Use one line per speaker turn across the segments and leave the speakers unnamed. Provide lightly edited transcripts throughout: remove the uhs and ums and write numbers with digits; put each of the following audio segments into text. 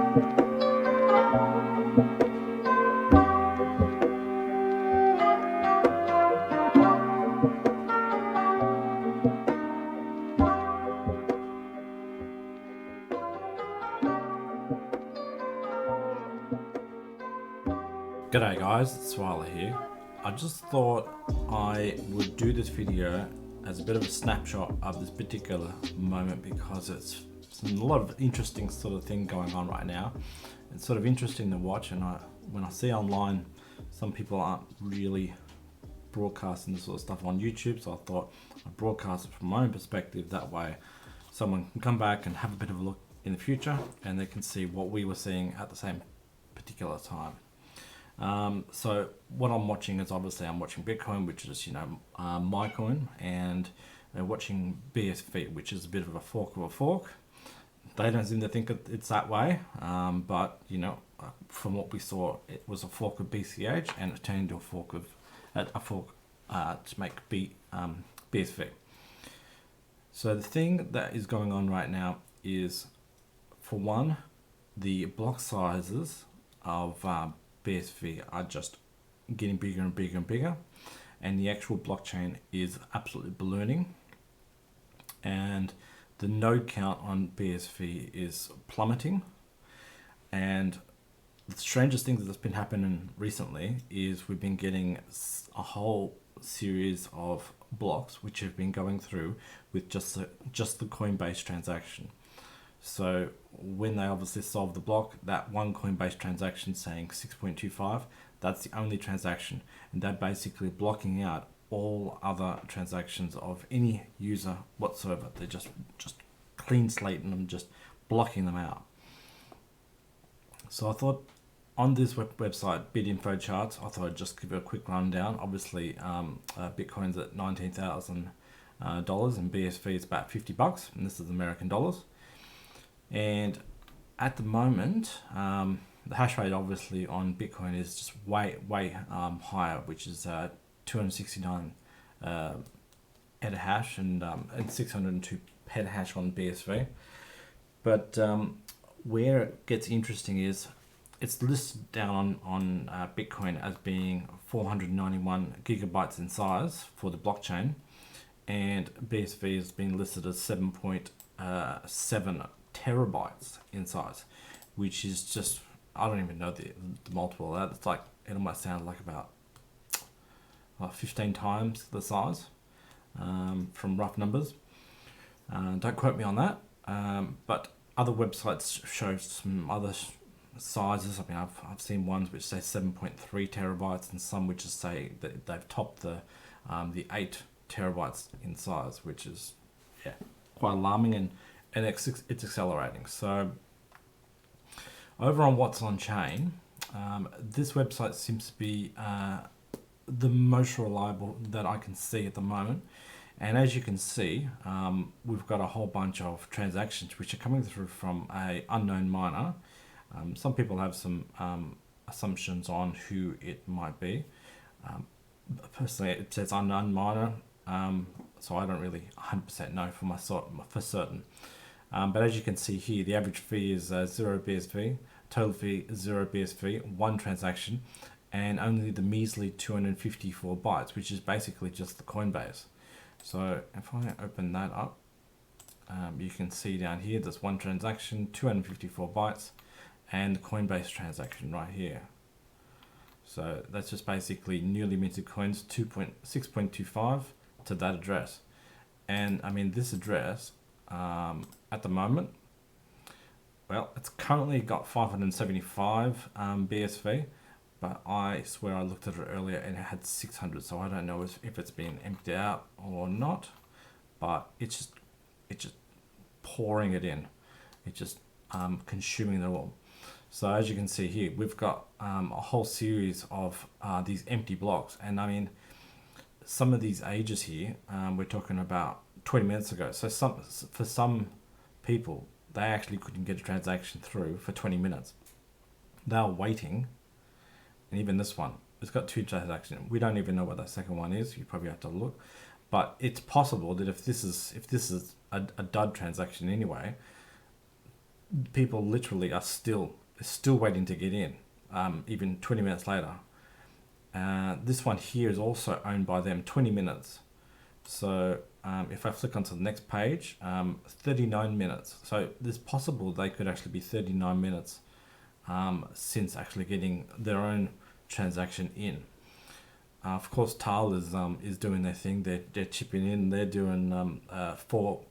G'day guys, it's Swala here. I just thought I would do this video as a bit of a snapshot of this particular moment because it's a lot of interesting sort of thing going on right now. It's sort of interesting to watch, and when I see online some people aren't really broadcasting this sort of stuff on YouTube, so I thought I'd broadcast it from my own perspective. That way someone can come back and have a bit of a look in the future and they can see what we were seeing at the same particular time. So what I'm watching is obviously I'm watching Bitcoin, which is my coin, and watching BSV, which is a bit of a fork of a fork. They don't seem to think it's that way, but from what we saw, it was a fork of BCH, and it turned into a fork to make BSV. So the thing that is going on right now is, for one, the block sizes of BSV are just getting bigger and bigger and bigger, and the actual blockchain is absolutely ballooning, and the node count on BSV is plummeting. And the strangest thing that's been happening recently is we've been getting a whole series of blocks which have been going through with just the Coinbase transaction. So when they obviously solve the block, that one Coinbase transaction saying 6.25, that's the only transaction, and they're basically blocking out all other transactions of any user whatsoever. They're just clean slating them, just blocking them out. So I thought on this website, BitInfo Charts, I thought I'd just give it a quick rundown. Obviously, Bitcoin's at $19,000 and BSV is about $50, and this is American dollars. And at the moment, the hash rate obviously on Bitcoin is just way higher, which is 269 petahash and 602 petahash on BSV. But where it gets interesting is it's listed down on Bitcoin as being 491 gigabytes in size for the blockchain, and BSV has been listed as 7.7 terabytes in size, which is just, I don't even know the multiple of that. It's like, it almost sounds like about 15 times the size, from rough numbers. Don't quote me on that, but other websites show some other sizes. I mean, I've seen ones which say 7.3 terabytes and some which say that they've topped the 8 terabytes in size, which is quite alarming, and it's accelerating. So over on what's on chain, this website seems to be the most reliable that I can see at the moment. And as you can see, we've got a whole bunch of transactions which are coming through from a unknown miner. Some people have some assumptions on who it might be. Personally, it says unknown miner, so I don't really 100% know for certain. But as you can see here, the average fee is 0 BSV, total fee is 0 BSV, one transaction, and only the measly 254 bytes, which is basically just the Coinbase. So if I open that up, you can see down here there's one transaction, 254 bytes, and the Coinbase transaction right here. So that's just basically newly minted coins, 6.25 to that address. And I mean, this address at the moment, well, it's currently got 575 BSV, but I swear I looked at it earlier and it had 600, so I don't know if it's been emptied out or not, but it's just pouring it in. It's just consuming it all. So as you can see here, we've got a whole series of these empty blocks, and I mean, some of these ages here, we're talking about 20 minutes ago. So for some people, they actually couldn't get a transaction through for 20 minutes. They were waiting, and even this one, it's got 2 transactions. We don't even know what that second one is. You probably have to look, but it's possible that if this is a dud transaction anyway, people literally are still waiting to get in, even 20 minutes later. This one here is also owned by them, 20 minutes. So if I flick onto the next page, 39 minutes. So it's possible they could actually be 39 minutes since actually getting their own transaction in. Of course, Tal is doing their thing. They're chipping in. They're doing 4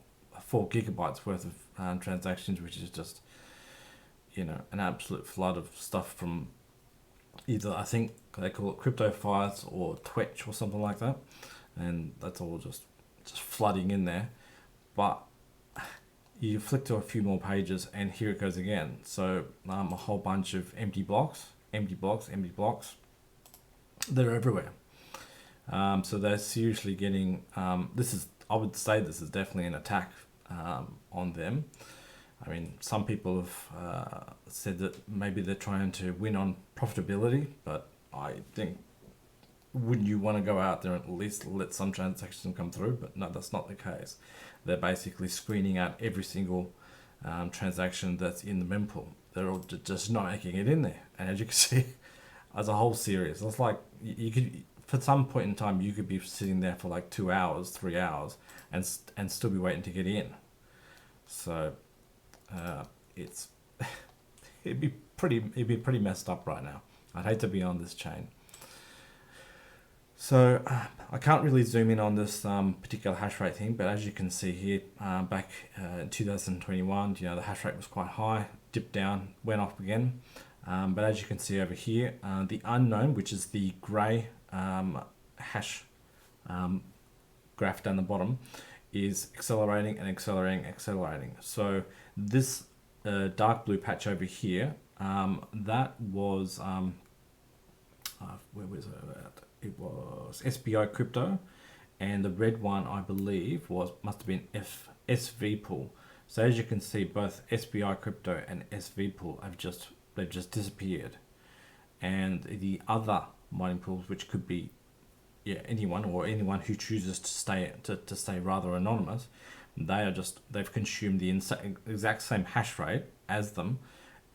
gigabytes worth of transactions, which is just an absolute flood of stuff from either, I think they call it crypto files or Twitch or something like that, and that's all just flooding in there. But you flick to a few more pages and here it goes again. So a whole bunch of empty blocks. They're everywhere. So they're seriously getting, I would say this is definitely an attack on them. I mean, some people have said that maybe they're trying to win on profitability, but I think, wouldn't you want to go out there and at least let some transactions come through? But no, that's not the case. They're basically screening out every single transaction that's in the mempool. They're all just not making it in there. And as you can see, as a whole series, it's like you could, for some point in time, you could be sitting there for like 2 hours, 3 hours, and still be waiting to get in. So it's it'd be pretty messed up right now. I'd hate to be on this chain. So I can't really zoom in on this particular hash rate thing, but as you can see here, back in 2021, the hash rate was quite high, dipped down, went up again. But as you can see over here, the unknown, which is the grey hash graph down the bottom, is accelerating and accelerating. So this dark blue patch over here, that was where was it at? It was SBI crypto, and the red one I believe must have been SV pool. So as you can see, both SBI crypto and SV pool they've just disappeared, and the other mining pools, which could be anyone who chooses to stay rather anonymous, they've consumed the exact same hash rate as them,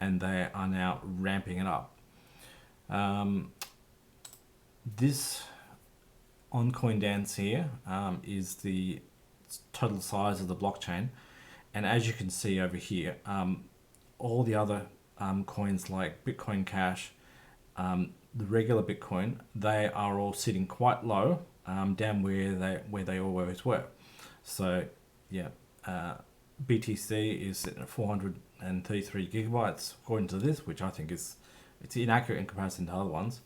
and they are now ramping it up. This on CoinDance here is the total size of the blockchain, and as you can see over here, all the other coins like Bitcoin Cash, the regular Bitcoin, they are all sitting quite low, down where they always were. So BTC is sitting at 433 gigabytes according to this, which I think it's inaccurate in comparison to other ones.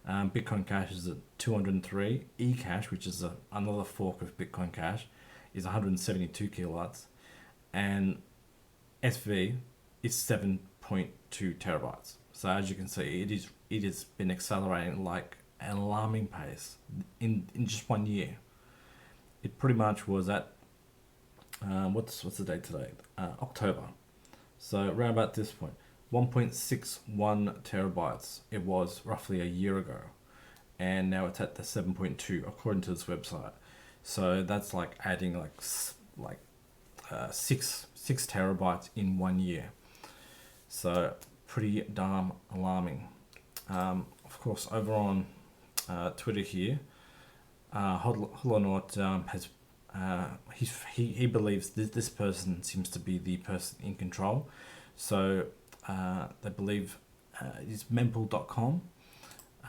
Bitcoin Cash is at 203. eCash, which is another fork of Bitcoin Cash, is 172 kilobytes, and SV is 7.2 terabytes. So as you can see, it has been accelerating like an alarming pace in just 1 year. It pretty much was at what's the date today? October. So around about this point, 1.61 terabytes it was roughly a year ago, and now it's at the 7.2 according to this website. So that's like adding like 6 terabytes in 1 year. So pretty darn alarming. Of course, over on Twitter here, Holonaut has he believes this person seems to be the person in control. So they believe it's mempool.com.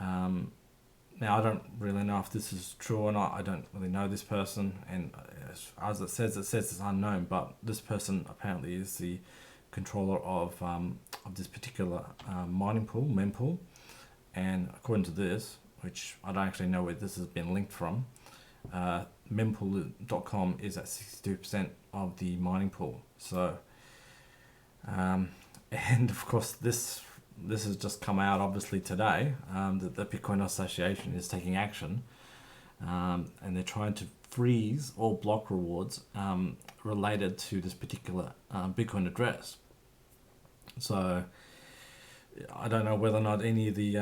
Now I don't really know if this is true or not. I don't really know this person, and as it says it's unknown. But this person apparently is the controller of this particular mining pool, mempool, and according to this, which I don't actually know where this has been linked from, mempool.com is at 62% of the mining pool. So, and of course this has just come out obviously today, that the Bitcoin Association is taking action, and they're trying to freeze all block rewards related to this particular Bitcoin address. So I don't know whether or not any of the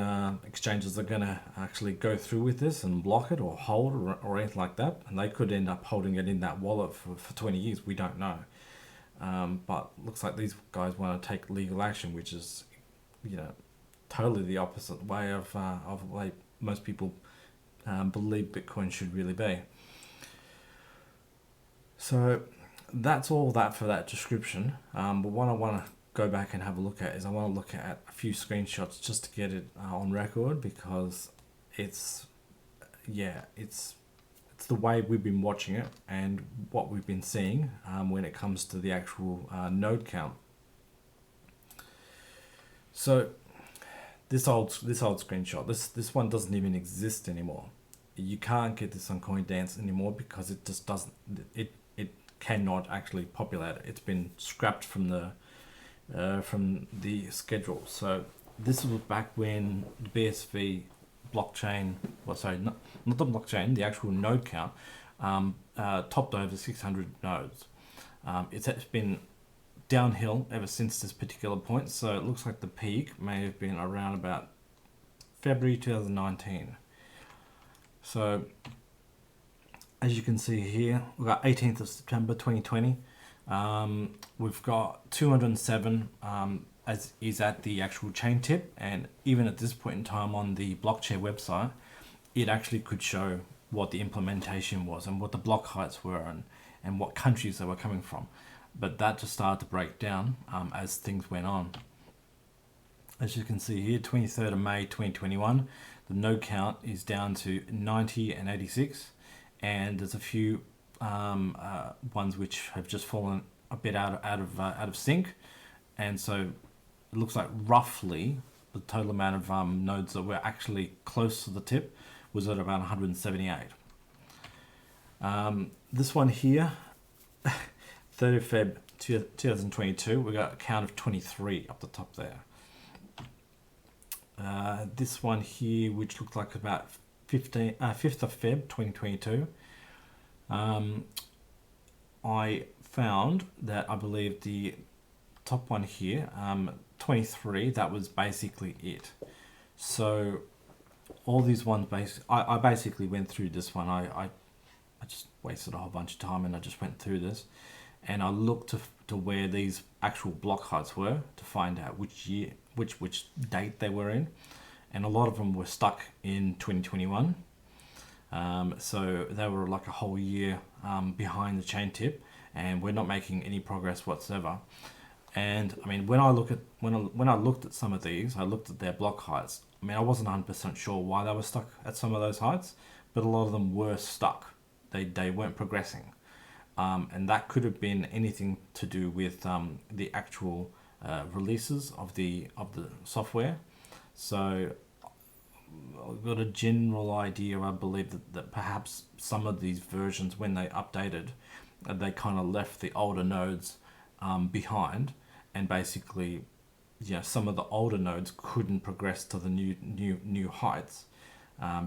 exchanges are going to actually go through with this and block it or hold or anything like that, and they could end up holding it in that wallet for 20 years. We don't know. But looks like these guys want to take legal action, which is, totally the opposite way of the way most people believe Bitcoin should really be. So that's all that for that description. But what I want to go back and have a look at is I want to look at a few screenshots just to get it on record, because it's the way we've been watching it and what we've been seeing when it comes to the actual node count. So this old screenshot, this one doesn't even exist anymore. You can't get this on CoinDance anymore because it just doesn't. It cannot actually populate it. It's been scrapped from the schedule. So this was back when the BSV blockchain, not the blockchain, the actual node count, topped over 600 nodes. It's been downhill ever since this particular point, so it looks like the peak may have been around about February 2019. So as you can see here, we've got 18th of September 2020. We've got 207 as is at the actual chain tip, and even at this point in time on the blockchain website, it actually could show what the implementation was and what the block heights were and what countries they were coming from. But that just started to break down as things went on. As you can see here, 23rd of May 2021, the node count is down to 90 and 86, and there's a few ones which have just fallen a bit out of sync, and so it looks like roughly the total amount of nodes that were actually close to the tip was at about 178. This one here, 3rd of Feb 2022, we got a count of 23 up the top there. This one here, which looks like about 5th of Feb 2022, I found that I believe the top one here, 23, that was basically it. So all these ones, I basically went through this one. I just wasted a whole bunch of time and I just went through this, and I looked to where these actual block heights were to find out which year, which date they were in, and a lot of them were stuck in 2021. So they were like a whole year behind the chain tip, and we're not making any progress whatsoever. And I mean, when I looked at some of these, I looked at their block heights. I mean, I wasn't 100% sure why they were stuck at some of those heights, but a lot of them were stuck. They weren't progressing, and that could have been anything to do with the actual releases of the software. So I've got a general idea. I believe that perhaps some of these versions, when they updated, they kind of left the older nodes behind, and basically, some of the older nodes couldn't progress to the new heights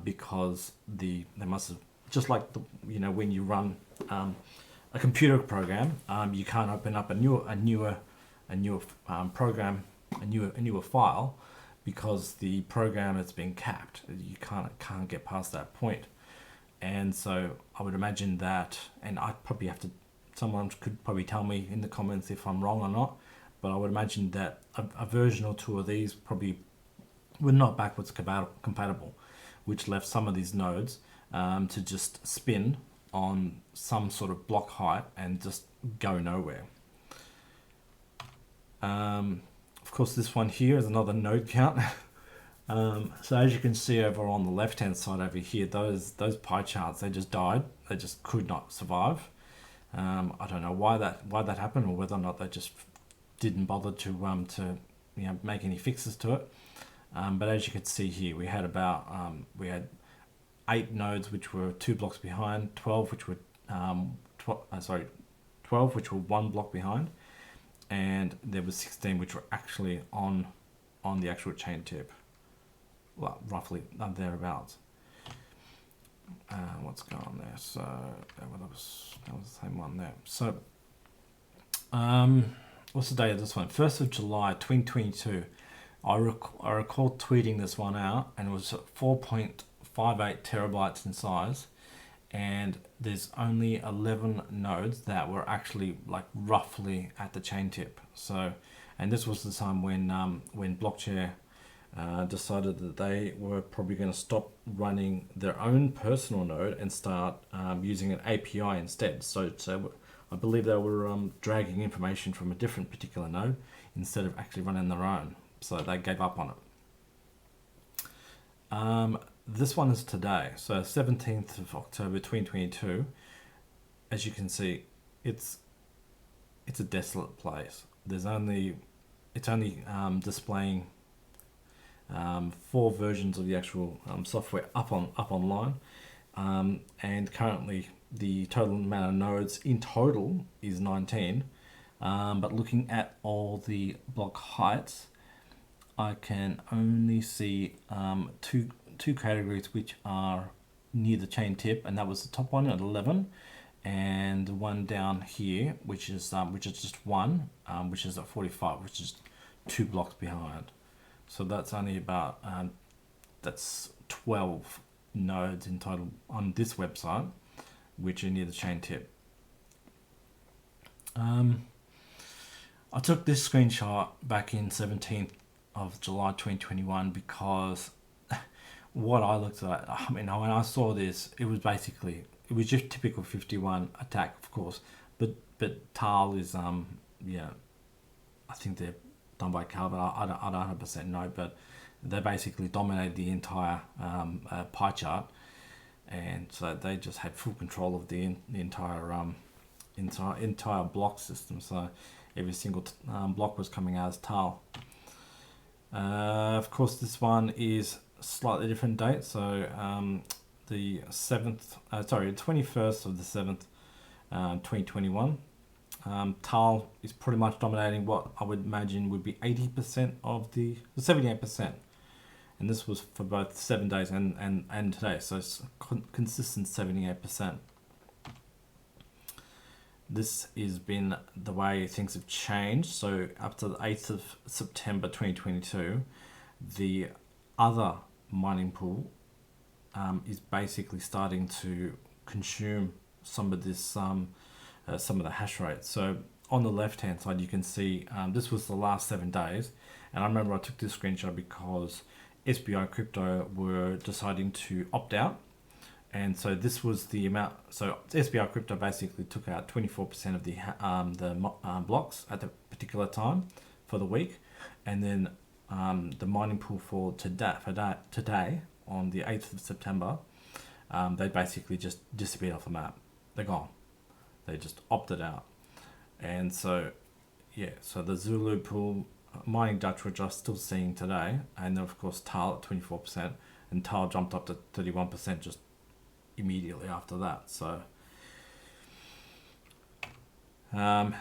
because they must have, just like when you run a computer program, you can't open up a newer program, a newer file, because the program has been capped. You can't get past that point. And so I would imagine that, and I'd probably have to, someone could probably tell me in the comments if I'm wrong or not, but I would imagine that a version or two of these probably were not backwards compatible, which left some of these nodes to just spin on some sort of block height and just go nowhere. Of course, this one here is another node count. So as you can see over on the left hand side over here, those pie charts, they just died. They just could not survive. I don't know why that happened, or whether or not they just didn't bother to make any fixes to it. But as you can see here, we had 8 nodes which were 2 blocks behind, 12 which were 12 which were 1 block behind, and there was 16 which were actually on the actual chain tip. Well, roughly thereabouts. What's going on there? So that was the same one there. So what's the date of this one? 1st of July 2022. I recall tweeting this one out, and it was 4.58 terabytes in size, and there's only 11 nodes that were actually like roughly at the chain tip. So, and this was the time when Blockchair decided that they were probably going to stop running their own personal node and start using an API instead. So I believe they were dragging information from a different particular node instead of actually running their own. So they gave up on it. This one is today, so 17th of October 2022. As you can see, it's a desolate place. It's only displaying 4 versions of the actual software up online, and currently the total amount of nodes in total is 19. But looking at all the block heights, I can only see two categories which are near the chain tip, and that was the top one at 11, and one down here which is just one, which is at 45, which is 2 blocks behind. So that's only about that's 12 nodes in total on this website which are near the chain tip. I took this screenshot back in 17th of July 2021 because what I looked at, I mean, when I saw this, it was just typical 51 attack, of course, but Tal is yeah, I think they're done by Cal, but I don't 100% know, but they basically dominated the entire pie chart, and so they just had full control of the entire block system. So every single block was coming out as Tal. Of course, this one is slightly different date. So the 21st of the 7th, 2021. Tal is pretty much dominating what I would imagine would be 80% of the 78%, and this was for both 7 days and today. So it's consistent 78%. This has been the way things have changed. So up to the 8th of September 2022, the other mining pool is basically starting to consume some of this some of the hash rate. So on the left hand side you can see this was the last 7 days, and I remember I took this screenshot because SBI Crypto were deciding to opt out, and so this was the amount. So SBI Crypto basically took out 24% of the blocks at the particular time for the week, and then the mining pool for today on the 8th of September, they basically just disappeared off the map. They're gone. They just opted out. And so yeah, so the Zulu pool, mining Dutch, which I'm still seeing today, and then of course Tal at 24%, and Tal jumped up to 31% just immediately after that. So of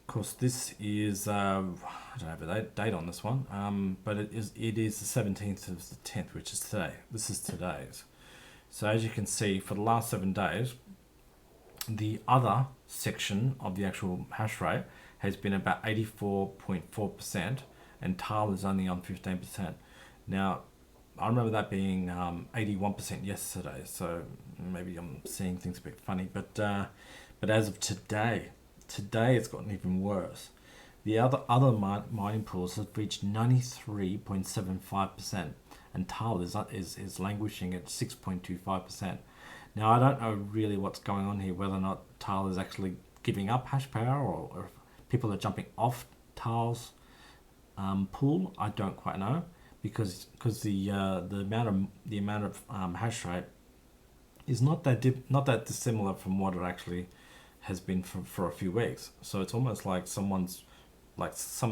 course this is I don't have a date on this one, but it is the 17th of the 10th, which is today. This is today's. So as you can see, for the last 7 days, the other section of the actual hash rate has been about 84.4%, and Tal is only on 15%. Now, I remember that being 81% yesterday, so maybe I'm seeing things a bit funny. But as of today it's gotten even worse. The other mining pools have reached 93.75%, and Tal is languishing at 6.25%. Now, I don't know really what's going on here, whether or not Tal is actually giving up hash power, or if people are jumping off Tal's pool. I don't quite know, because the amount of hash rate is not that dissimilar from what it actually has been for a few weeks. So it's almost like some of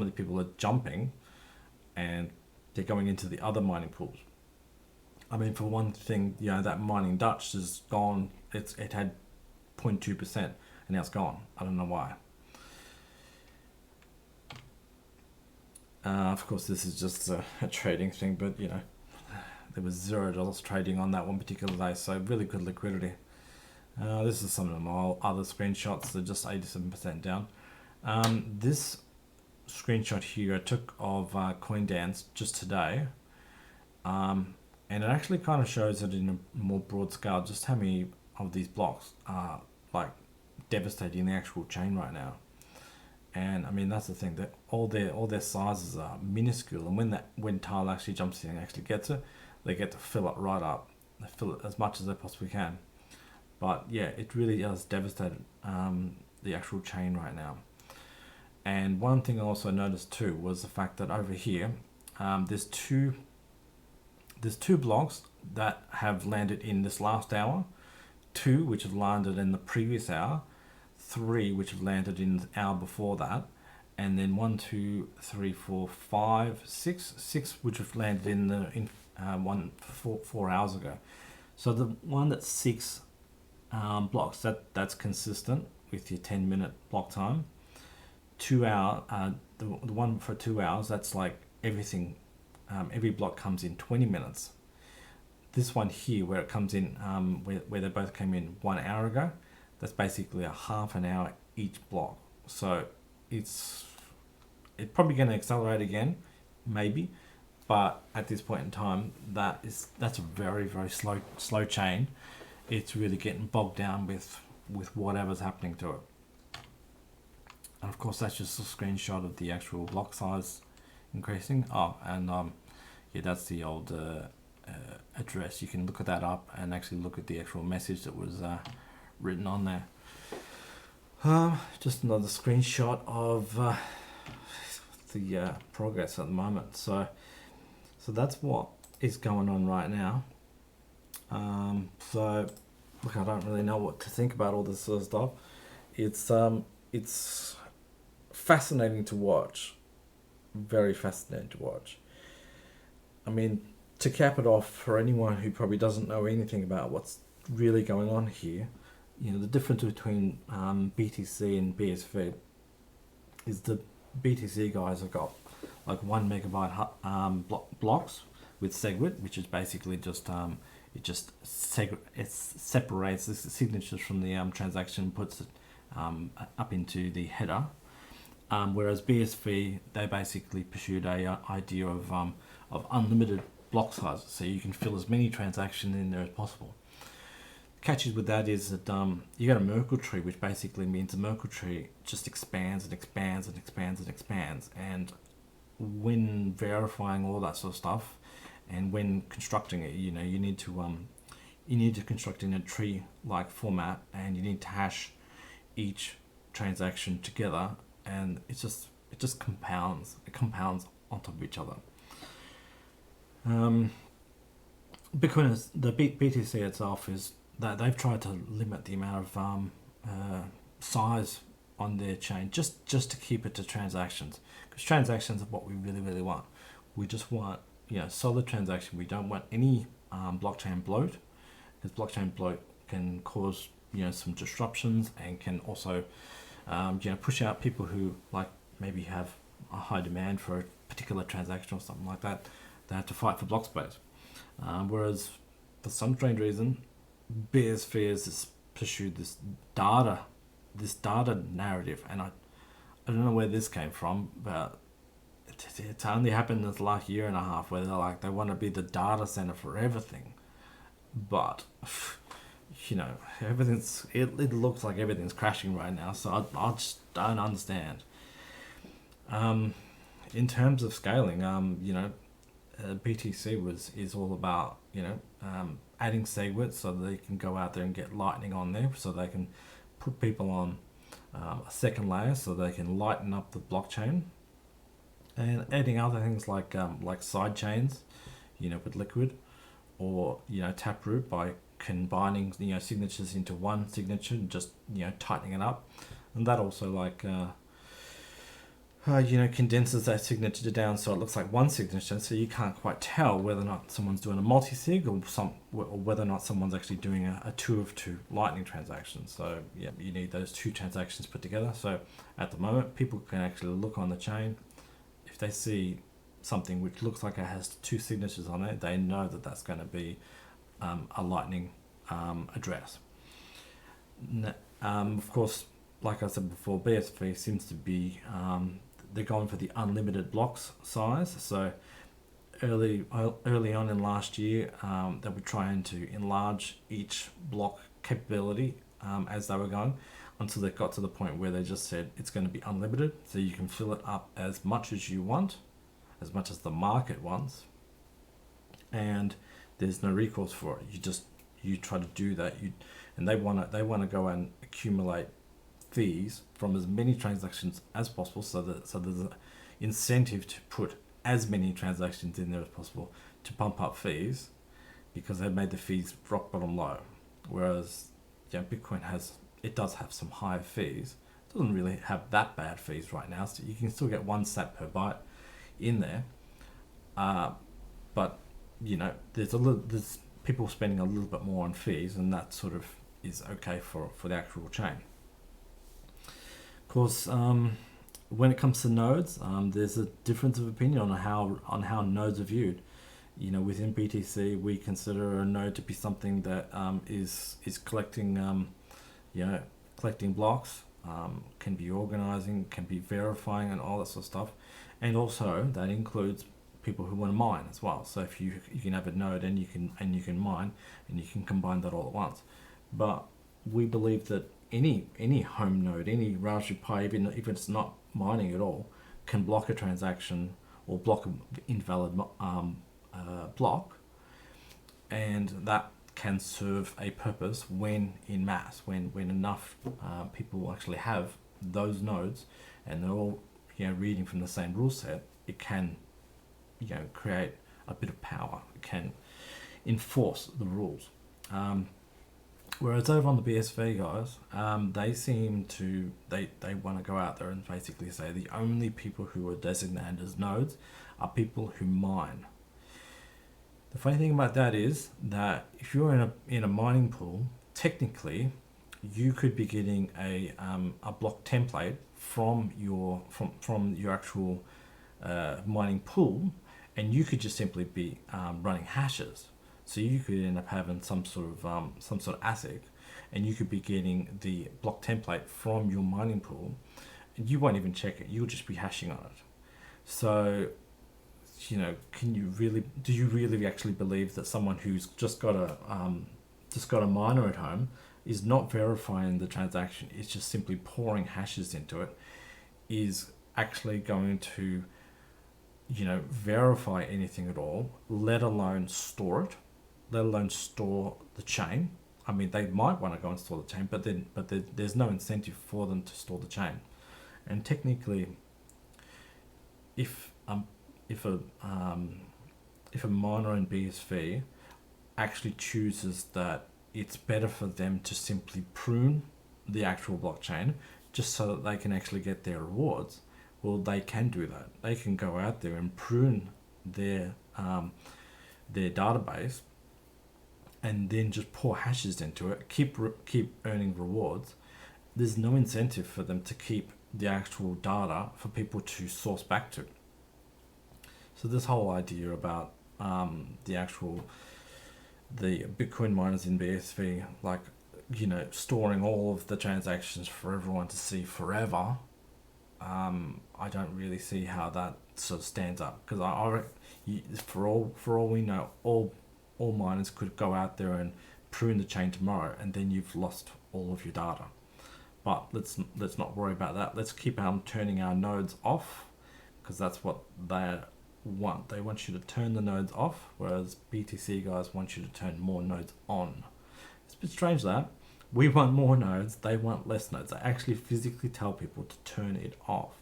the people are jumping, and they're going into the other mining pools. I mean, for one thing, that mining Dutch is gone. It had 0.2%, and now it's gone. I don't know why. Of course, this is just a trading thing, but there was $0 trading on that one particular day, so really good liquidity. This is some of my other screenshots. They're just 87% down. This screenshot here I took of CoinDance just today. And it actually kind of shows it in a more broad scale, just how many of these blocks are like devastating the actual chain right now. And I mean, that's the thing, that all their sizes are minuscule, and when tile actually jumps in and actually gets it, they get to fill it right up. They fill it as much as they possibly can. But yeah, it really does devastate the actual chain right now. And one thing I also noticed too was the fact that over here, there's two blocks that have landed in this last hour, two which have landed in the previous hour, three which have landed in the hour before that, and then 1, 2, 3, 4, 5, 6 which have landed in 4 hours ago. So the one that's 6 blocks, that's consistent with your 10-minute block time. 2 hour, the one for 2 hours, that's like everything. Every block comes in 20 minutes. This one here, where it comes in, where they both came in 1 hour ago, that's basically a half an hour each block. So it's probably going to accelerate again, maybe, but at this point in time, that's a very, very slow chain. It's really getting bogged down with whatever's happening to it. And of course, that's just a screenshot of the actual block size increasing. Oh, and yeah, that's the old address. You can look at that up and actually look at the actual message that was written on there. Just another screenshot of the progress at the moment. So that's what is going on right now. So look, I don't really know what to think about all this sort of stuff. It's fascinating to watch, very fascinating to watch. I mean, to cap it off, for anyone who probably doesn't know anything about what's really going on here, you know, the difference between BTC and BSV is the BTC guys have got like 1 megabyte blocks with SegWit, which is basically just it separates the signatures from the transaction, puts it up into the header. Whereas BSV, they basically pursued a idea of unlimited block sizes, so you can fill as many transactions in there as possible. The catches with that is that you got a Merkle tree, which basically means the Merkle tree just expands and expands and expands and expands. And when verifying all that sort of stuff, and when constructing it, you know, you need to construct in a tree-like format, and you need to hash each transaction together, and it just compounds. It compounds on top of each other. Because the BTC itself is that they've tried to limit the amount of size on their chain just to keep it to transactions, because transactions are what we really want. We just want, you know, solid transaction. We don't want any blockchain bloat, because blockchain bloat can cause, you know, some disruptions, and can also you know, push out people who like maybe have a high demand for a particular transaction or something like that. They have to fight for block space. Whereas for some strange reason, BSV has pursued this data narrative, and I don't know where this came from, but it's only happened in the last year and a half, where they're like, they want to be the data center for everything. But you know, it looks like everything's crashing right now, so I just don't understand. In terms of scaling, you know, BTC is all about, you know, adding SegWit so that they can go out there and get Lightning on there, so they can put people on a second layer, so they can lighten up the blockchain, and adding other things like side chains, you know, with Liquid, or, you know, Taproot, by combining, you know, signatures into one signature and just, you know, tightening it up. And that also like you know, condenses that signature down so it looks like one signature, so you can't quite tell whether or not someone's doing a multi-sig, or whether or not someone's actually doing a 2 of 2 Lightning transactions. So yeah, you need those 2 transactions put together. So at the moment, people can actually look on the chain. If they see something which looks like it has 2 signatures on it, they know that that's going to be a Lightning address. Of course, like I said before, BSV seems to be they're going for the unlimited blocks size. So early on in last year, they were trying to enlarge each block capability as they were going, until they got to the point where they just said it's going to be unlimited, so you can fill it up as much as you want, as much as the market wants, and there's no recourse for it. You try to do that, and they want to go and accumulate fees from as many transactions as possible, so there's an incentive to put as many transactions in there as possible to pump up fees, because they've made the fees rock bottom low. Whereas Bitcoin does have some higher fees. It doesn't really have that bad fees right now, so you can still get 1 sat per byte in there, but there's people spending a little bit more on fees, and that sort of is okay for the actual chain. Of course, when it comes to nodes, there's a difference of opinion on how nodes are viewed. Within BTC, we consider a node to be something that is collecting, collecting blocks, can be organizing, can be verifying, and all that sort of stuff. And also that includes people who want to mine as well. So if you can have a node and you can mine, and you can combine that all at once. But we believe that any home node, any Raspberry Pi, even if it's not mining at all, can block a transaction or block an invalid block, and that can serve a purpose when in mass, when enough people actually have those nodes, and they're all reading from the same rule set. It can create a bit of power. It can enforce the rules. Whereas over on the BSV guys, they seem to they want to go out there and basically say the only people who are designated as nodes are people who mine. The funny thing about that is that if you're in a mining pool, technically you could be getting a block template from your actual mining pool, and you could just simply be running hashes. So you could end up having some sort of ASIC, and you could be getting the block template from your mining pool, and you won't even check it. You'll just be hashing on it. So, do you really actually believe that someone who's just got a miner at home is not verifying the transaction, is just simply pouring hashes into it, is actually going to verify anything at all, let alone store it, let alone store the chain? I mean, they might want to go and store the chain, but there's no incentive for them to store the chain. And technically, if a miner in BSV actually chooses that it's better for them to simply prune the actual blockchain just so that they can actually get their rewards, well, they can do that. They can go out there and prune their database, and then just pour hashes into it, keep earning rewards. There's no incentive for them to keep the actual data for people to source back to. So this whole idea about the Bitcoin miners in BSV, storing all of the transactions for everyone to see forever, I don't really see how that sort of stands up, because for all we know, all miners could go out there and prune the chain tomorrow, and then you've lost all of your data. But let's not worry about that. Let's keep turning our nodes off, because that's what they want. They want you to turn the nodes off, whereas BTC guys want you to turn more nodes on. It's a bit strange that we want more nodes, they want less nodes. They actually physically tell people to turn it off.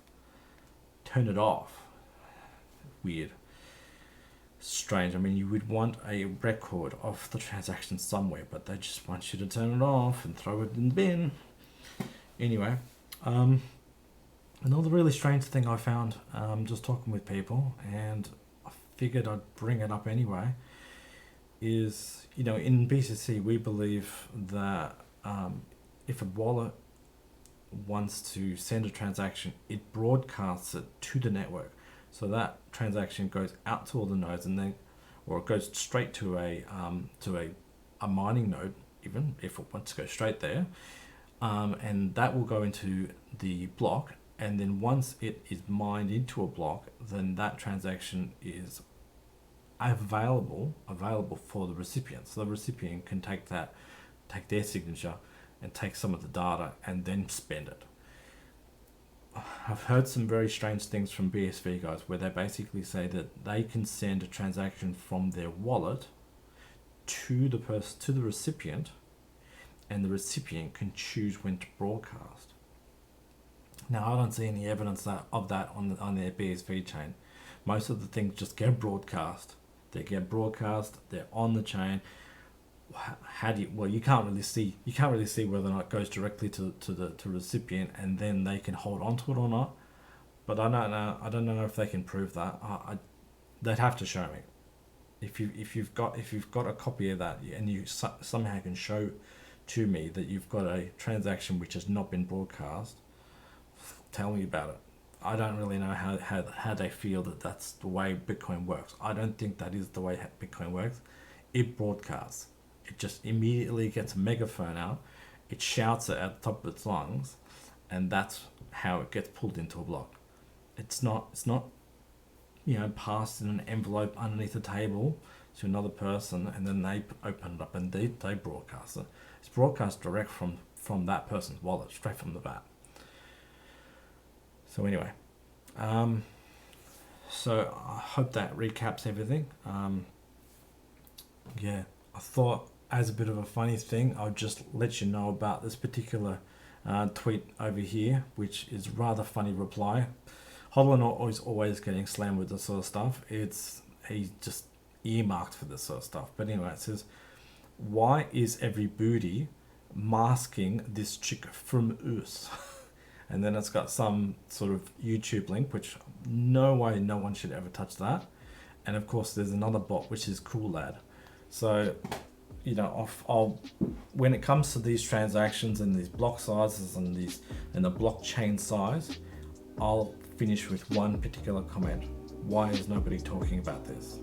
Turn it off. Weird. Strange. I mean, you would want a record of the transaction somewhere, but they just want you to turn it off and throw it in the bin. Anyway, another really strange thing I found just talking with people, and I figured I'd bring it up anyway, is, in BCC we believe that if a wallet wants to send a transaction, it broadcasts it to the network. So that transaction goes out to all the nodes, and then, or it goes straight to a mining node, even if it wants to go straight there, and that will go into the block. And then once it is mined into a block, then that transaction is available for the recipient. So the recipient can take that take their signature, and take some of the data and then spend it. I've heard some very strange things from BSV guys where they basically say that they can send a transaction from their wallet to the person, to the recipient, and the recipient can choose when to broadcast. Now, I don't see any evidence of that on their BSV chain. Most of the things just get broadcast. They get broadcast. They're on the chain. How do you? Well, you can't really see whether or not it goes directly to the recipient, and then they can hold on to it or not. But I don't know if they can prove that. They'd have to show me. If you've got a copy of that and you somehow can show to me that you've got a transaction which has not been broadcast, tell me about it. I don't really know how they feel that that's the way Bitcoin works. I don't think that is the way Bitcoin works. It broadcasts. It just immediately gets a megaphone out. It shouts it at the top of its lungs, and that's how it gets pulled into a block. It's not passed in an envelope underneath a table to another person, and then they open it up and they broadcast it. It's broadcast direct from that person's wallet, straight from the bat. So anyway, so I hope that recaps everything. Yeah, I thought as a bit of a funny thing, I'll just let you know about this particular tweet over here, which is rather funny reply. Hodler is always getting slammed with this sort of stuff. He's just earmarked for this sort of stuff. But anyway, it says, why is every booty masking this chick from us? And then it's got some sort of YouTube link, which no way no one should ever touch that. And of course, there's another bot, which is Cool Lad. So, I'll when it comes to these transactions and these block sizes and the blockchain size, I'll finish with one particular comment. Why is nobody talking about this?